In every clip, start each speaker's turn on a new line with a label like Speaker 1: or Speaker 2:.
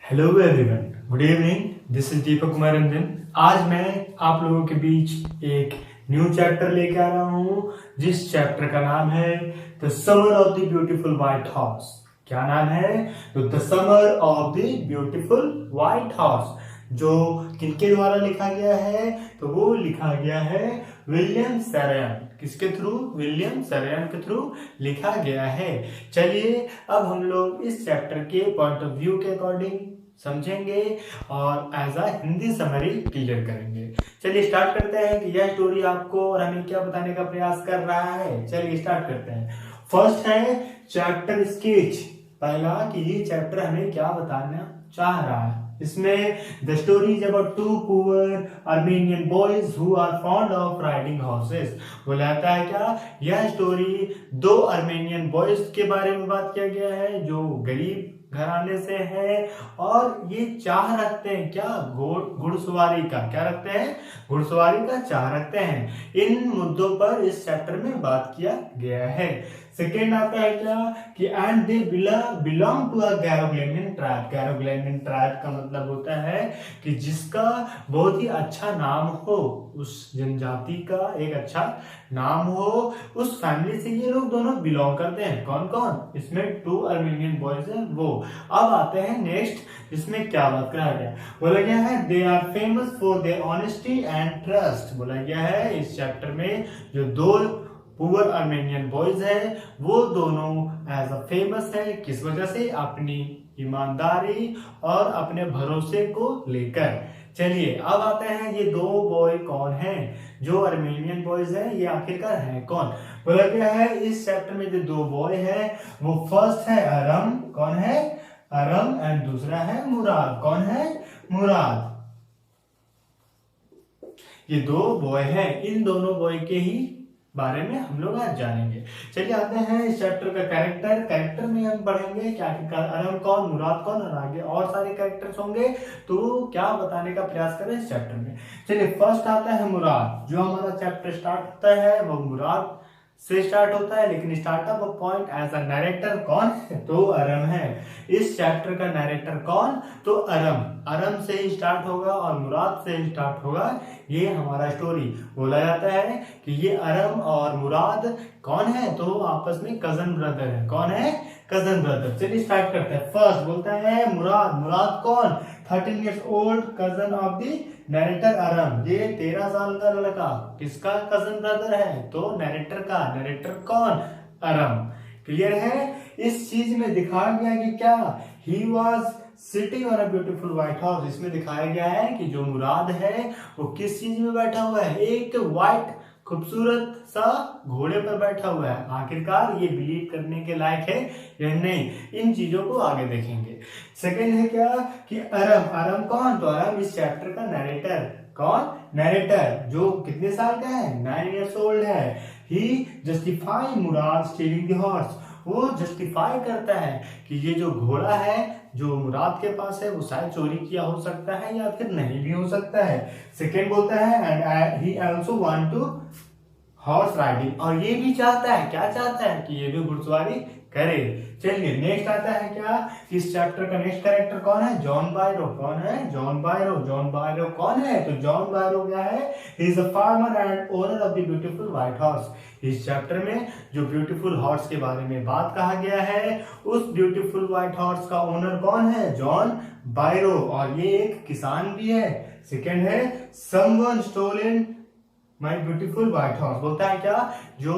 Speaker 1: Hello everyone, good evening. This is Deepak Kumar Ranjan. आज मैं आप लोगों के बीच एक न्यू चैप्टर लेके आ रहा हूँ, जिस चैप्टर का नाम है the summer of the beautiful white horse. क्या नाम है? तो the summer of the beautiful white horse. जो किनके द्वारा लिखा गया है? तो वो लिखा गया है विलियम सैरियन। किसके थ्रू? विलियम सैरियन के थ्रू लिखा गया है। चलिए अब हम लोग इस चैप्टर के पॉइंट ऑफ व्यू के अकॉर्डिंग समझेंगे और as a Hindi summary clear करेंगे। चलिए स्टार्ट करते हैं कि यह स्टोरी आपको और हमें क्या बताने का प्रयास कर रहा है। चलिए स्टार्ट करते हैं। फर्स्ट है चैप्टर स्केच। पहला कि ये चैप्टर हमें क्या बताना चाह रहा है। इसमें the story is about two poor Armenian boys who are fond of riding horses. बोला जाता है क्या? यह स्टोरी दो अर्मेनियन बॉयज के बारे में बात किया गया है जो गरीब घराने से है और ये चाह रखते हैं क्या? घुड़सवारी का। क्या रखते हैं? घुड़सवारी का चाह रखते हैं। इन मुद्दों पर इस चैप्टर में बात किया गया है। सेकेंड आता है क्या कि and they belong to a Garoghlanian tribe. Garoghlanian tribe का मतलब होता है कि जिसका बहुत ही अच्छा नाम हो, उस जनजाति का एक अच्छा नाम हो, उस फैमिली से ये लोग दोनों बिलोंग करते हैं। कौन कौन? इसमें टू अर्मेनियन बॉयज है वो। अब आते हैं नेक्स्ट, इसमें क्या बात करा गया? बोला गया है they are famous for their honesty and trust. बोला गया है इस चैप्टर में जो दो पुअर अर्मेनियन बॉयज है वो दोनों एज अ फेमस है। किस वजह से? अपनी ईमानदारी और अपने भरोसे को लेकर। चलिए अब आते हैं ये दो बॉय कौन हैं जो अर्मेनियन बॉयज हैं, ये आखिरकार हैं कौन? बोला गया है इस चैप्टर में जो दो बॉय हैं वो फर्स्ट है अरम। कौन है? अरम। एंड दूसरा है मुराद। कौन है? मुराद। ये दो बॉय हैं। इन दोनों बॉय के ही बारे में हम लोग आज जानेंगे। चलिए आते हैं इस चैप्टर का कैरेक्टर में हम पढ़ेंगे क्या अरम कौन, मुराद कौन और आगे और सारे कैरेक्टर्स होंगे तो क्या बताने का प्रयास करें इस चैप्टर में। चलिए फर्स्ट आता है मुराद। जो हमारा चैप्टर स्टार्ट होता है वो मुराद से स्टार्ट होता है, लेकिन startup of point as a narrator कौन है? तो अरम है। इस चैप्टर का नरेटर कौन? तो अरम। अरम से ही स्टार्ट होगा और मुराद से ही स्टार्ट होगा ये हमारा स्टोरी। बोला जाता है कि ये अरम और मुराद कौन है? तो आपस में कजन ब्रदर है। कौन है? Cousin brother. चलिए स्टार्ट करते हैं। फर्स्ट बोलता है मुराद। मुराद कौन? 13 years old cousin of the narrator अरम। ये 13 साल का लड़का किसका कजन ब्रदर है? तो नरेटर का। नरेटर कौन? अरम। क्लियर है? इस चीज में दिखाया गया कि क्या he was sitting on a beautiful white horse. इसमें दिखाया गया है कि जो मुराद है वो किस चीज में बैठा हुआ है? एक व्हाइट खूबसूरत सा घोड़े पर बैठा हुआ है। आखिरकार ये बिलीव करने के लायक है या नहीं, इन चीजों को आगे देखेंगे। सेकंड है क्या कि अरम। अरम कौन? तो अरम इस चैप्टर का नरेटर। कौन? नरेटर। जो कितने साल का है? 9 years old है। He justify Murad stealing the horse. वो जस्टिफाई करता है कि ये जो घोड़ा है जो मुराद के पास है वो शायद चोरी किया हो सकता है या फिर नहीं भी हो सकता है। सेकेंड बोलता है and he also want to horse riding. और ये भी चाहता है, क्या चाहता है? कि ये भी घुड़सवारी करे। चलिए नेक्स्ट आता है क्या? इस चैप्टर का नेक्स्ट कैरेक्टर कौन है? जॉन बायरो। कौन है? जॉन बायरो। जॉन बायरो कौन है? तो जॉन बायरो क्या है? He is a farmer and owner of the beautiful white horse. इस चैप्टर में जो ब्यूटीफुल हॉर्स के बारे में बात कहा गया है, उस ब्यूटीफुल व्हाइट हॉर्स का ओनर कौन है? John Byro. और ये एक किसान भी है। सेकेंड है someone stolen my beautiful white horse. बोलता है क्या? जो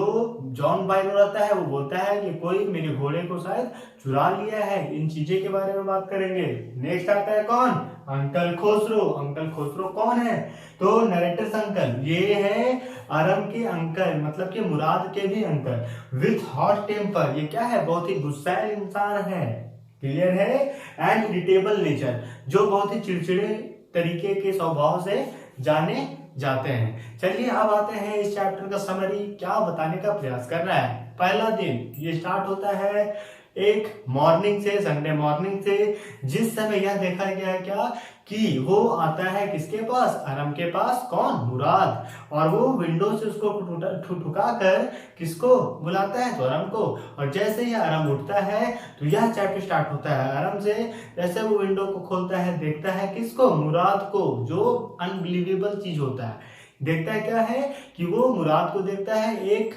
Speaker 1: जॉन बायरो रहता है वो बोलता है कि कोई मेरे घोड़े को शायद चुरा लिया है। इन चीजें के बारे में बात करेंगे। नेक्स्ट आता है कौन? अंकल खुसरो। अंकल खुसरो कौन है? तो नरेटर्स अंकल। ये है अरम के अंकल, मतलब कि मुराद के भी अंकल। With hot temper. ये क्या है? बहुत ही गुस्सैल इंसान है। क्लियर है? एंड इरिटेबल नेचर, जो बहुत ही चिड़चिड़े तरीके के स्वभाव से जाने जाते हैं। चलिए अब आते हैं इस चैप्टर का समरी क्या बताने का प्रयास कर रहा है। पहला दिन ये स्टार्ट होता है एक मॉर्निंग से, संडे मॉर्निंग से, जिस समय यह देखा गया है क्या कि वो आता है किसके पास, अरम के पास, कौन, मुराद, और वो विंडो से उसको ठुठुका कर किसको बुलाता है, तो अरम को। और जैसे ही अरम उठता है तो यह चैप्टर स्टार्ट होता है अरम से। जैसे वो विंडो को खोलता है, देखता है किसको, मुराद को, जो अनबिलीवेबल चीज होता है। देखता है क्या है कि वो मुराद को देखता है एक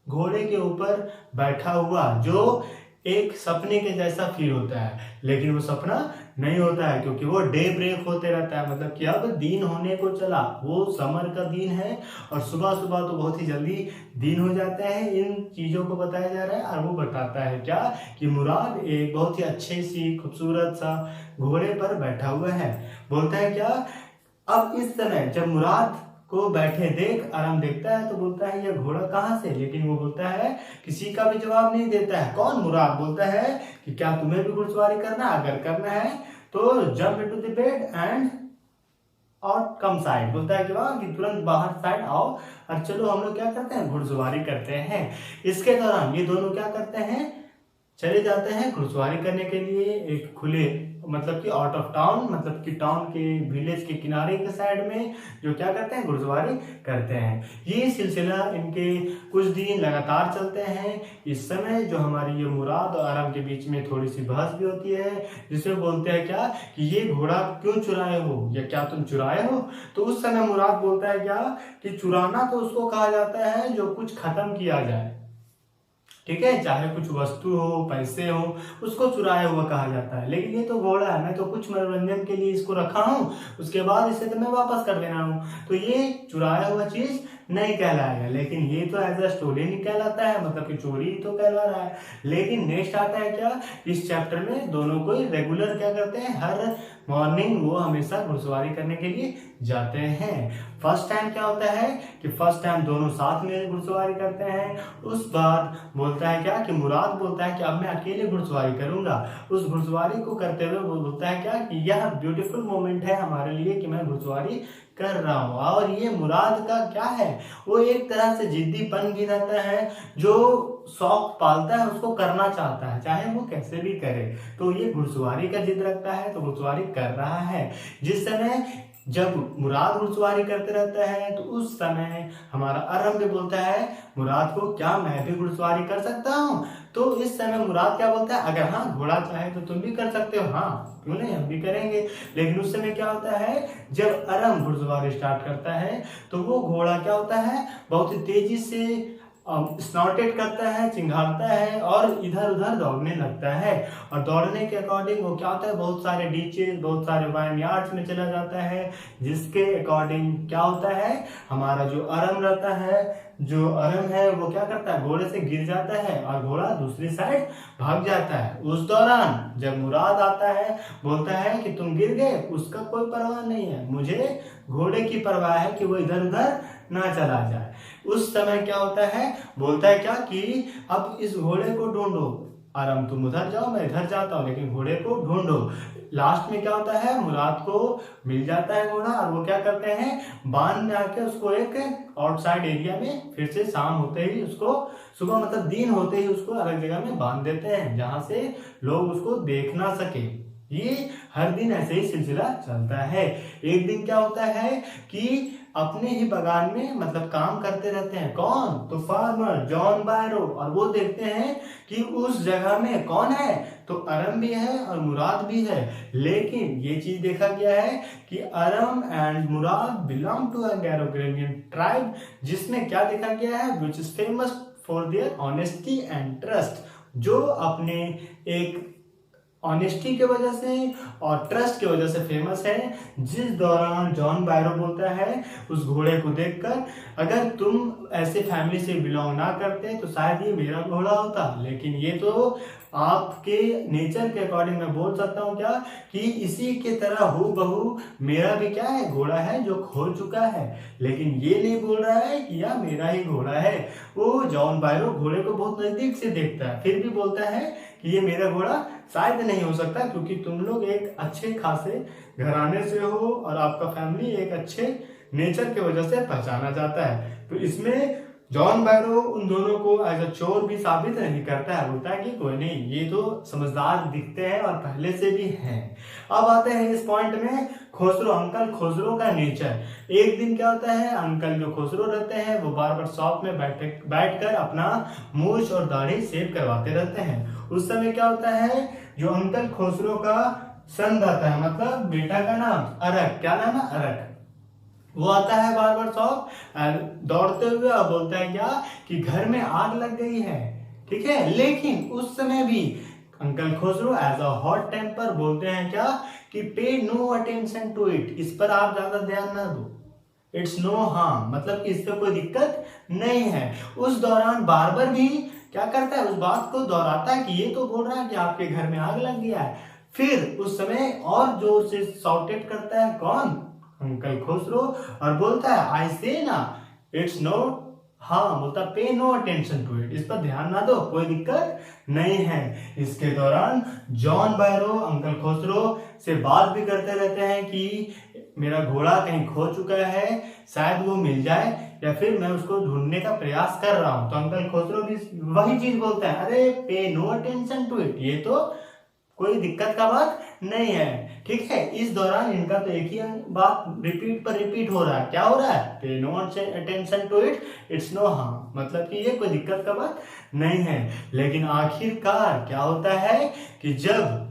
Speaker 1: घोड़े के ऊपर बैठा हुआ, जो एक सपने के जैसा फील होता है, लेकिन वो सपना नहीं होता है, क्योंकि वो डे ब्रेक होते रहता है, मतलब कि अब दिन होने को चला, वो समर का दिन है और सुबह सुबह तो बहुत ही जल्दी दिन हो जाता है। इन चीजों को बताया जा रहा है और वो बताता है क्या कि मुराद एक बहुत ही अच्छे सी खूबसूरत सा घोड़े पर बैठा हुआ है। बोलता है क्या, अब इस समय जब मुराद को बैठे देख अरम देखता है तो बोलता है ये घोड़ा कहाँ से, लेकिन वो बोलता है, किसी का भी जवाब नहीं देता है। कौन, मुराद बोलता है कि क्या तुम्हें भी घुड़सवारी करना, अगर करना है तो jump into the bed and और कम साइड। बोलता है कि तुरंत बाहर साइड आओ और चलो हम लोग क्या करते हैं, घुड़सवारी करते हैं। इसके दौरान ये दोनों क्या करते हैं, चले जाते हैं घुड़सवारी करने के लिए एक खुले, मतलब कि आउट ऑफ टाउन, मतलब कि टाउन के, विलेज के किनारे के साइड में, जो क्या करते हैं, घुड़सवारी करते हैं। ये सिलसिला इनके कुछ दिन लगातार चलते हैं। इस समय जो हमारी ये मुराद और अरम के बीच में थोड़ी सी बहस भी होती है, जिसमें बोलते हैं क्या कि ये घोड़ा क्यों चुराए हो, या क्या तुम चुराए हो। तो उस समय मुराद बोलता है क्या कि चुराना तो उसको कहा जाता है जो कुछ खत्म किया जाए, ठीक है, चाहे कुछ वस्तु हो, पैसे हो, उसको चुराया हुआ कहा जाता है। लेकिन ये तो घोड़ा है, मैं तो कुछ मनोरंजन के लिए इसको रखा हूँ, उसके बाद इसे तो मैं वापस कर देना हूँ, तो ये चुराया हुआ चीज नहीं कहलाएगा। लेकिन ये तो एज अ स्टोरी नहीं कहलाता है, मतलब कि चोरी तो कहला रहा है। लेकिन नेक्स्ट आता है क्या, इस चैप्टर में दोनों को रेगुलर क्या करते हैं, हर मॉर्निंग वो हमेशा घुड़सवारी करने के लिए जाते हैं। फर्स्ट टाइम क्या होता है कि फर्स्ट टाइम दोनों साथ में घुड़सवारी करते हैं। उस बाद बोलता है क्या कि मुराद बोलता है कि अब मैं अकेले घुड़सवारी करूंगा। उस घुड़सवारी को करते हुए वो बोलता है क्या कि यह ब्यूटीफुल मोमेंट है हमारे लिए कि मैं घुड़सवारी कर रहा हूँ। और ये मुराद का क्या है, वो एक तरह से जिद्दीपन भी रहता है, जो शौक पालता है उसको करना चाहता है, चाहे वो कैसे भी करे। तो ये घुड़सवारी का जिद रखता है, तो घुड़सवारी कर रहा है। जिस समय जब मुराद घुड़सवारी करते रहता है तो उस समय हमारा अरम भी बोलता है मुराद को, क्या मैं भी घुड़सवारी कर सकता हूँ। तो इस समय मुराद क्या बोलता है, अगर हाँ घोड़ा चाहे तो तुम भी कर सकते हो, हाँ क्यों नहीं, हम भी करेंगे। लेकिन उस समय क्या होता है, जब अरम घुड़सवारी स्टार्ट करता है तो वो घोड़ा क्या होता है, बहुत ही तेजी से स्नॉटेड करता है, चिंघाड़ता है और इधर उधर दौड़ने लगता है। और दौड़ने के अकॉर्डिंग वो क्या होता है, बहुत सारे डीचेज, बहुत सारे वाइन यार्ड्स में चला जाता है, जिसके अकॉर्डिंग क्या होता है, हमारा जो अरम रहता है, जो अरम है वो क्या करता है, घोड़े से गिर जाता है और घोड़ा दूसरी साइड भाग जाता है। उस दौरान जब मुराद आता है, बोलता है कि तुम गिर गए, उसका कोई परवाह नहीं है, मुझे घोड़े की परवाह है कि वो इधर उधर ना चला जाए। उस समय क्या होता है, बोलता है क्या कि अब इस घोड़े को ढूंढो, अरम तुम उधर जाओ मैं इधर जाता हूँ, लेकिन घोड़े को ढूंढो। लास्ट में क्या होता है, मुराद को मिल जाता है घोड़ा और वो क्या करते हैं, बांध में आके उसको एक आउटसाइड एरिया में, फिर से शाम होते ही उसको, सुबह मतलब दिन होते ही उसको अलग जगह में बांध देते हैं, जहां से लोग उसको देख ना सके। ये हर दिन ऐसे ही सिलसिला चलता है। एक दिन क्या होता है कि अपने ही बागान में मतलब काम करते रहते हैं, कौन, तो फार्मर जॉन बायरो, और वो देखते हैं कि उस जगह में कौन है, तो अरम भी है और मुराद भी है। लेकिन ये चीज देखा गया है कि Aram and Murad belong to a Garoghlanian tribe, जिसमें क्या देखा गया है, which is famous for their honesty and trust, जो अपने एक ऑनेस्टी के वजह से और ट्रस्ट की वजह से फेमस है। जिस दौरान जॉन बायरो बोलता है उस घोड़े को देखकर, अगर तुम ऐसे फैमिली से बिलोंग ना करते तो शायद ये मेरा घोड़ा होता, लेकिन ये तो आपके नेचर के अकॉर्डिंग मैं बोल सकता हूँ क्या कि इसी के तरह हूबहू मेरा भी क्या है, घोड़ा है जो खो चुका है। लेकिन ये नहीं बोल रहा है कि यह मेरा ही घोड़ा है। वो जॉन बायरो घोड़े को बहुत नजदीक से देखता है, फिर भी बोलता है कि ये मेरा घोड़ा शायद नहीं हो सकता, क्योंकि तुम लोग एक अच्छे खासे घराने से हो और आपका फैमिली एक अच्छे नेचर की वजह से पहचाना जाता है। तो इसमें जॉन बैरो उन दोनों को एज अ चोर भी साबित नहीं करता है, बोलता है कि कोई नहीं, ये तो समझदार दिखते हैं और पहले से भी हैं। अब आते हैं इस पॉइंट में खुसरो, अंकल खुसरो का नेचर। एक दिन क्या होता है, अंकल जो खुसरो रहते हैं वो बार्बर शॉप में बैठकर अपना मूछ और दाढ़ी शेव करवाते रहते हैं। उस समय क्या होता है, जो अंकल खुसरो का सन आता है, मतलब बेटा का नाम अरक, क्या नाम है, अरक, वो आता है बार्बर शॉप दौड़ते हुए और बोलता है क्या कि घर में आग लग गई है, ठीक है। लेकिन उस समय भी uncle Khosrove as a hot temper बोलते हैं क्या कि पे नो अटेंशन टू इट, इस पर आप ज्यादा ध्यान ना दो, इट्स नो हार्म, मतलब कि इससे कोई दिक्कत नहीं है। उस दौरान बार्बर भी क्या करता है, उस बात को दोहराता है कि ये तो बोल रहा है कि आपके घर में आग लग गया है। फिर उस समय और जोर से शॉर्टेड करता है कौन, अंकल खुसरो, और बोलता है आई से ना इट्स नो, हाँ बोलता पे नो अटेंशन टू इट, इस पर ध्यान ना दो, कोई दिक्कत नहीं है। इसके दौरान जॉन बैरो अंकल खुसरो से बात भी करते रहते हैं कि मेरा घोड़ा कहीं खो चुका है, शायद वो मिल जाए या फिर मैं उसको ढूंढने का प्रयास कर रहा हूं। तो अंकल खुसरो भी वही चीज बोलते हैं, अरे पे नो अटेंशन टू इट, ये तो कोई दिक्कत का बात नहीं है, ठीक है। इस दौरान इनका तो एक ही बात रिपीट पर रिपीट हो रहा है, क्या हो रहा है, pay no attention to it, it's no harm, मतलब कि ये कोई दिक्कत का बात नहीं है। लेकिन आखिरकार क्या होता है कि जब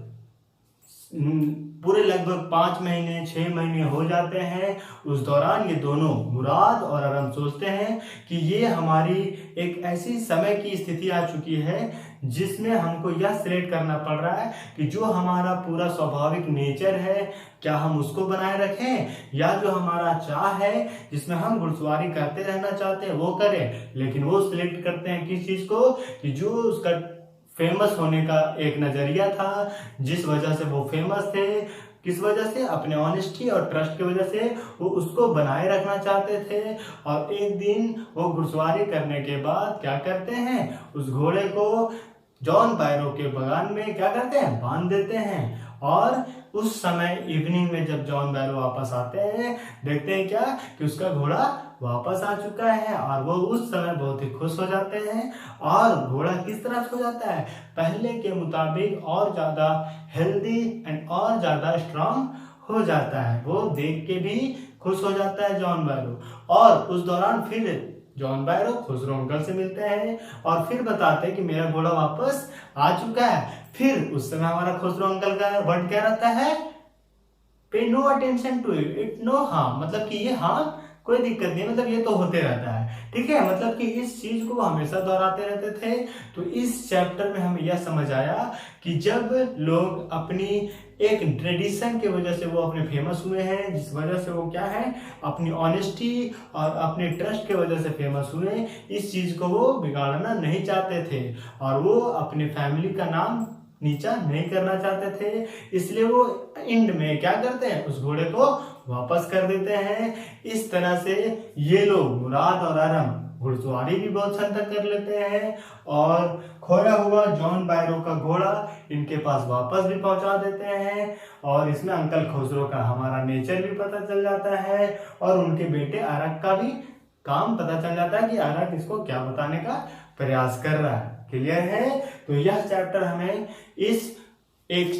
Speaker 1: पूरे लगभग 5 महीने 6 महीने हो जाते हैं, उस दौरान ये दोनों मुराद और अरम सोचते हैं कि ये हमारी एक ऐसी समय की स्थिति आ चुकी है जिसमें हमको यह सिलेक्ट करना पड़ रहा है कि जो हमारा पूरा स्वाभाविक नेचर है क्या हम उसको बनाए रखें, या जो हमारा चाह है जिसमें हम घुड़सवारी करते रहना चाहते हैं वो करें। लेकिन वो सिलेक्ट करते हैं किस चीज को, कि जो उसका फेमस होने का एक नजरिया था, जिस वजह से वो फेमस थे, किस वजह से, अपने ऑनेस्टी और ट्रस्ट की वजह से वो उसको बनाए रखना चाहते थे। और एक दिन वो घुड़सवारी करने के बाद क्या करते हैं, उस घोड़े को जॉन बैरो के बगान में क्या करते हैं, बांध देते हैं। और उस समय इवनिंग में जब जॉन बैरो वापस आते हैं, देखते हैं क्या कि उसका घोड़ा वापस आ चुका है, और वो उस समय बहुत ही खुश हो जाते हैं। और घोड़ा किस तरह से हो जाता है, पहले के मुताबिक और ज्यादा हेल्दी एंड और ज्यादा स्ट्रांग हो जाता है। वो देख के भी खुश हो जाता है जॉन बैरो। और उस दौरान फिर जॉन बैरो खुसरो अंकल से मिलते हैं और फिर बताते हैं कि मेरा घोड़ा वापस आ चुका है। फिर उस समय हमारा खुसरो अंकल का वर्ड क्या रहता है, pay no attention to it, it no harm, मतलब कि ये हाँ कोई दिक्कत नहीं, मतलब ये तो होते रहता है, ठीक है। मतलब कि इस चीज को हमेशा दोहराते रहते थे। तो इस चैप्टर में हमें यह समझ आया कि जब लोग अपनी एक ट्रेडिशन की वजह से वो अपने फेमस हुए हैं, जिस वजह से वो क्या है, अपनी ऑनेस्टी और अपने ट्रस्ट की वजह से फेमस हुए, इस चीज को वो बिगाड़ना नहीं चाहते थे और वो अपने फैमिली का नाम नीचा नहीं करना चाहते थे। इसलिए वो एंड में क्या करते हैं, उस घोड़े को वापस कर देते हैं। इस तरह से ये लोग मुराद और अरम घुड़सवारी भी बहुत समय तक कर लेते हैं और खोया हुआ जॉन बैरो का घोड़ा इनके पास वापस भी पहुंचा देते हैं। और इसमें अंकल खुसरो का हमारा नेचर भी पता चल जाता है और उनके बेटे अरक का भी काम पता चल जाता है कि अरक इसको क्या बताने का प्रयास कर रहा है। क्लियर है? तो यह चैप्टर हमें इस एक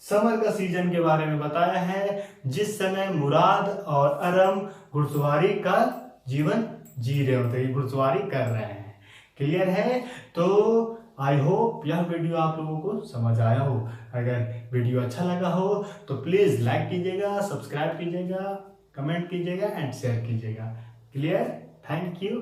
Speaker 1: समर का सीजन के बारे में बताया है जिस समय मुराद और अरम घुड़सवारी का जीवन जी रहे होते हैं, घुड़सवारी कर रहे हैं। क्लियर है? तो आई होप यह वीडियो आप लोगों को समझ आया हो। अगर वीडियो अच्छा लगा हो तो प्लीज लाइक कीजिएगा, सब्सक्राइब कीजिएगा, कमेंट कीजिएगा एंड शेयर कीजिएगा। क्लियर? Thank you.